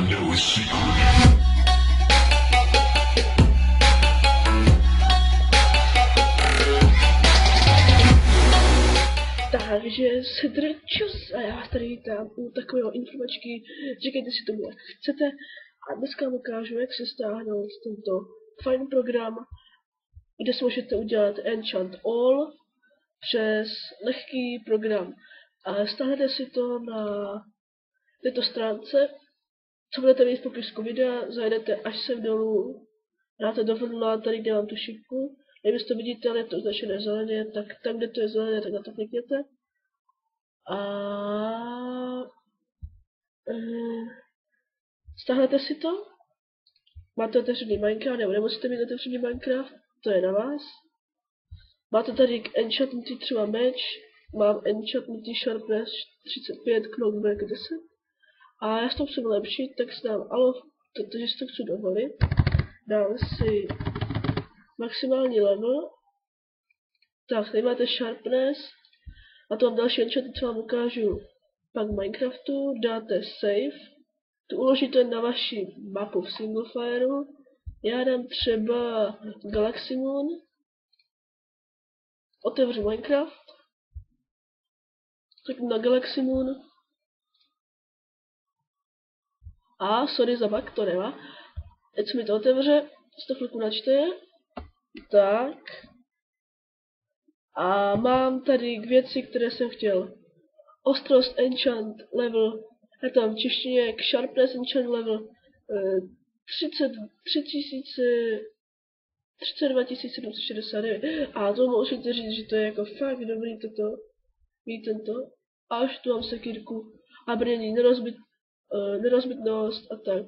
know it's secret. Takže čus a já vás tady vítám u takového informačky, říkejte si tomu jak chcete a dneska vám ukážu, jak se stáhnout tento fajn program, kde si můžete udělat Enchant All přes lehký program. A stáhnete si to na této stránce, co budete vidět v popisku videa, zajedete až sem dolů, dáte download tady, kde mám tu šipku. Nevím, jestli to vidíte, ale je to označené zeleně, tak tam, kde to je zelené, tak na to klikněte. A stáhnete si to. Máte otevřený Minecraft, nebo nemusíte mít otevřený Minecraft, to je na vás. Máte tady enchantnutý třeba meč, mám enchantnutý sharpness 35, knockback 10. A já si to chci vylepšit, tak si dám alof, protože si to chci dovolit. Dám si maximální level. Tak, tady máte sharpness. A to mám další enchanty, co vám ukážu pak v Minecraftu. Dáte save. Tu uložíte na vaši mapu v Singlefireu. Já dám třeba Galaxy Moon. Otevřu Minecraft. Kliknu na Galaxy Moon. A sorry za bug, to nemá. Teď se mi to otevře, si to chvilku načte. Tak. A mám tady věci, které jsem chtěl. Ostrost enchant level, já to mám v češtině, sharpness enchant level 32 769. A to musíte říct, že to je jako fakt dobrý toto. Víte to? Až tu mám sekírku a brnění, nerozbitnost a tak.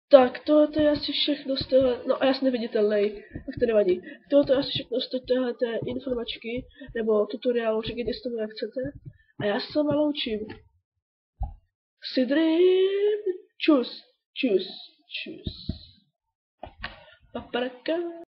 Tak, tohle je asi všechno z toho, no a jasně neviditelný, tak to nevadí. Tohle je asi všechno z téhleté informačky, nebo tutoriálu, říkejte si tomu jak chcete. A já se s váma loučím. Sidrip, čus. Papraka.